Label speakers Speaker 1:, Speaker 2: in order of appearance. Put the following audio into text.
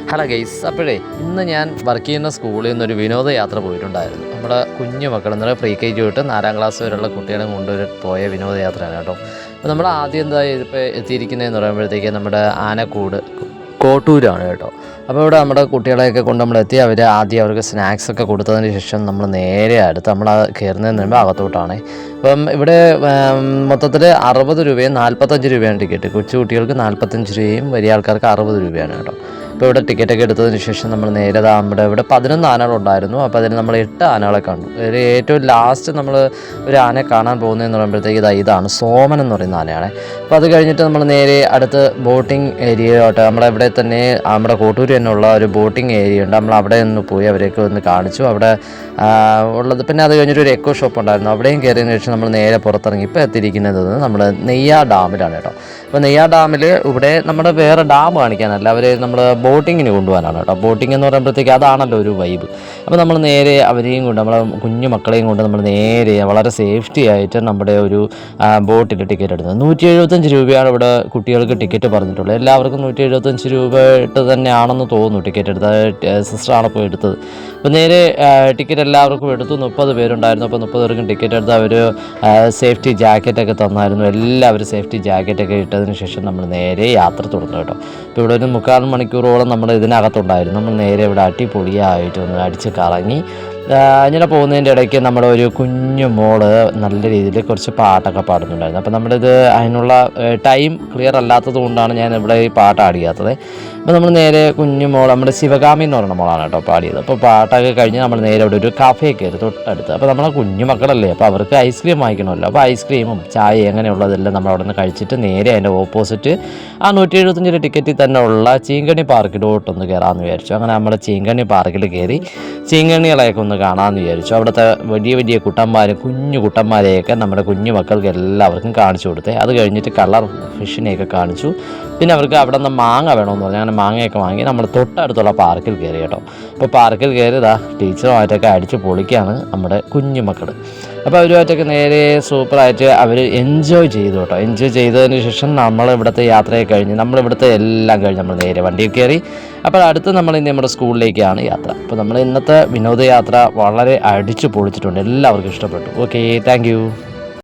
Speaker 1: Hello guys, അപ്പോഴേ ഇന്ന് ഞാൻ വർക്ക് ചെയ്യുന്ന സ്കൂളിൽ നിന്നൊരു വിനോദയാത്ര പോയിട്ടുണ്ടായിരുന്നു. നമ്മുടെ കുഞ്ഞു മക്കൾ എന്ന് പ്രീ കെ ജി തൊട്ട് 4ാം ക്ലാസ് വരെയുള്ള കുട്ടികളെ കൊണ്ടുവരെ പോയ വിനോദയാത്രയാണ് കേട്ടോ. അപ്പോൾ നമ്മൾ ആദ്യം എന്താ ഇപ്പോൾ എത്തിയിരിക്കുന്നതെന്ന് പറയുമ്പോഴത്തേക്ക് നമ്മുടെ ആനക്കൂട് കോട്ടൂരാണ് കേട്ടോ. അപ്പോൾ ഇവിടെ നമ്മുടെ കുട്ടികളെയൊക്കെ കൊണ്ട് നമ്മളെത്തി ആദ്യം അവർക്ക് സ്നാക്സൊക്കെ കൊടുത്തതിന് ശേഷം നമ്മൾ നേരെ അടുത്ത് നമ്മൾ കയറുന്നതിന് മുമ്പ് അകത്തോട്ടാണ്. അപ്പം ഇവിടെ മൊത്തത്തിൽ 60 രൂപയും 45 രൂപയാണ് ടിക്കറ്റ്. കൊച്ചു കുട്ടികൾക്ക് 45 രൂപയും വലിയ ആൾക്കാർക്ക് 60 രൂപയാണ് കേട്ടോ. അപ്പോൾ ഇവിടെ ടിക്കറ്റൊക്കെ എടുത്തതിന് ശേഷം നമ്മൾ നേരെ നമ്മുടെ ഇവിടെ 11 ആനകളുണ്ടായിരുന്നു. അപ്പോൾ അതിന് നമ്മൾ 8 ആനകളെ കണ്ടു. ഒരു ഏറ്റവും ലാസ്റ്റ് നമ്മൾ ഒരു ആനയെ കാണാൻ പോകുന്നതെന്ന് പറയുമ്പോഴത്തേക്ക് ഇതാണ് സോമൻ എന്ന് പറയുന്ന ആനയാണ്. അപ്പോൾ അത് കഴിഞ്ഞിട്ട് നമ്മൾ നേരെ അടുത്ത് ബോട്ടിംഗ് ഏരിയയോട്ട് നമ്മുടെ ഇവിടെ തന്നെ നമ്മുടെ കോട്ടൂർ തന്നെയുള്ള ഒരു ബോട്ടിംഗ് ഏരിയ ഉണ്ട്. നമ്മൾ അവിടെ ഒന്ന് പോയി അവരെയൊക്കെ ഒന്ന് കാണിച്ചു. അവിടെ ഉള്ളത് പിന്നെ അത് കഴിഞ്ഞിട്ട് ഒരു എക്കോ ഷോപ്പ് ഉണ്ടായിരുന്നു. അവിടെയും കയറിയതിന് ശേഷം നമ്മൾ നേരെ പുറത്തിറങ്ങി ഇപ്പോൾ എത്തിയിരിക്കുന്നത് നമ്മൾ നെയ്യാർ ഡാമിലാണ് കേട്ടോ. അപ്പോൾ നെയ്യാർ ഡാമിൽ ഇവിടെ നമ്മുടെ വേറെ ഡാം കാണിക്കാനല്ല, അവർ നമ്മൾ ബോട്ടിങ്ങിന് കൊണ്ടുപോകാനാണ് കേട്ടോ. ബോട്ടിംഗ് എന്ന് പറയുമ്പോഴത്തേക്ക് അതാണല്ലോ ഒരു വൈബ്. അപ്പോൾ നമ്മൾ നേരെ അവരെയും കൊണ്ട് നമ്മളെ കുഞ്ഞു മക്കളെയും കൊണ്ട് നമ്മൾ നേരെ വളരെ സേഫ്റ്റി ആയിട്ട് നമ്മുടെ ഒരു ബോട്ടിൽ ടിക്കറ്റ് എടുത്തത്. 175 രൂപയാണ് ഇവിടെ കുട്ടികൾക്ക് ടിക്കറ്റ് പറഞ്ഞിട്ടുള്ളത്. എല്ലാവർക്കും 175 രൂപ ഇട്ട് തന്നെയാണെന്ന് തോന്നുന്നു ടിക്കറ്റ് എടുത്തത്. സിസ്റ്ററാണ് പോയി എടുത്തത്. അപ്പോൾ നേരെ ടിക്കറ്റ് എല്ലാവർക്കും എടുത്തു. 30 പേരുണ്ടായിരുന്നു. അപ്പോൾ 30 പേർക്കും ടിക്കറ്റ് എടുത്ത് അവർ സേഫ്റ്റി ജാക്കറ്റൊക്കെ തന്നായിരുന്നു. എല്ലാവരും സേഫ്റ്റി ജാക്കറ്റൊക്കെ ഇട്ടതിന് ശേഷം നമ്മൾ നേരെ യാത്ര തുടർന്നു കേട്ടോ. ഇപ്പോൾ ഇവിടെ ഒരു 3/4 മണിക്കൂറോളം നമ്മൾ ഇതിനകത്തുണ്ടായിരുന്നു. നമ്മൾ നേരെ ഇവിടെ അടിപൊളിയായിട്ട് ഒന്ന് അടിച്ച് കറങ്ങി ഇങ്ങനെ പോകുന്നതിൻ്റെ ഇടയ്ക്ക് നമ്മുടെ ഒരു കുഞ്ഞു മോള് നല്ല രീതിയിൽ കുറച്ച് പാട്ടൊക്കെ പാടുന്നുണ്ടായിരുന്നു. അപ്പോൾ നമ്മളിത് അതിനുള്ള ടൈം ക്ലിയർ അല്ലാത്തത് കൊണ്ടാണ് ഞാൻ ഇവിടെ ഈ പാട്ട് ആടിയാത്തത്. അപ്പോൾ നമ്മൾ നേരെ കുഞ്ഞു മോൾ നമ്മുടെ ശിവകാമി എന്ന് പറയുന്ന മോളാണ് കേട്ടോ പാടിയത്. അപ്പോൾ പാട്ടൊക്കെ കഴിഞ്ഞ് നമ്മൾ നേരെ ഇവിടെ ഒരു കഫേ കയറി തൊട്ടടുത്ത്. അപ്പോൾ നമ്മളെ കുഞ്ഞു മക്കളല്ലേ, അപ്പോൾ അവർക്ക് ഐസ്ക്രീം വാങ്ങിക്കണമല്ലോ. അപ്പോൾ ഐസ്ക്രീമും ചായ അങ്ങനെയുള്ളതെല്ലാം നമ്മൾ അവിടെ നിന്ന് കഴിച്ചിട്ട് നേരെ അതിൻ്റെ ഓപ്പോസിറ്റ് 175 രൂപ ടിക്കറ്റിൽ തന്നെ ഉള്ള ചീങ്കണ്ണി പാർക്കിലോട്ടൊന്ന് കയറാമെന്ന് വിചാരിച്ചു. അങ്ങനെ നമ്മൾ ചീങ്കണ്ണി പാർക്കിൽ കയറി ചീങ്കണ്ണികളെയൊക്കെ ഒന്ന് കാണാമെന്ന് വിചാരിച്ചു. അവിടുത്തെ വലിയ വലിയ കുട്ടന്മാരും കുഞ്ഞു കുട്ടന്മാരെയൊക്കെ നമ്മുടെ കുഞ്ഞു മക്കൾക്ക് എല്ലാവർക്കും കാണിച്ചു കൊടുത്തേ. അത് കഴിഞ്ഞിട്ട് കളർ ഫിഷിനെയൊക്കെ കാണിച്ചു. പിന്നെ അവർക്ക് അവിടെ നിന്ന് മാങ്ങ വേണമെന്ന് പറഞ്ഞു. അങ്ങനെ മാങ്ങയൊക്കെ വാങ്ങി നമ്മൾ തൊട്ടടുത്തുള്ള പാർക്കിൽ കയറി കേട്ടോ. അപ്പോൾ പാർക്കിൽ കയറിയതാ ടീച്ചറുമായിട്ടൊക്കെ അടിച്ച് പൊളിക്കുകയാണ് നമ്മുടെ കുഞ്ഞു മക്കൾ. അപ്പോൾ അവരുമായിട്ടൊക്കെ നേരെ സൂപ്പറായിട്ട് അവർ എൻജോയ് ചെയ്തു കേട്ടോ. എൻജോയ് ചെയ്തതിന് ശേഷം നമ്മളിവിടുത്തെ യാത്രയൊക്കെ കഴിഞ്ഞ് നമ്മളിവിടുത്തെ എല്ലാം കഴിഞ്ഞ് നമ്മൾ നേരെ വണ്ടിയിൽ കയറി. അപ്പോൾ അടുത്ത് നമ്മൾ ഇനി നമ്മുടെ സ്കൂളിലേക്കാണ് യാത്ര. അപ്പോൾ നമ്മൾ ഇന്നത്തെ വിനോദയാത്ര വളരെ അടിച്ചു പൊളിച്ചിട്ടുണ്ട്. എല്ലാവർക്കും ഇഷ്ടപ്പെട്ടു. Okay, thank you.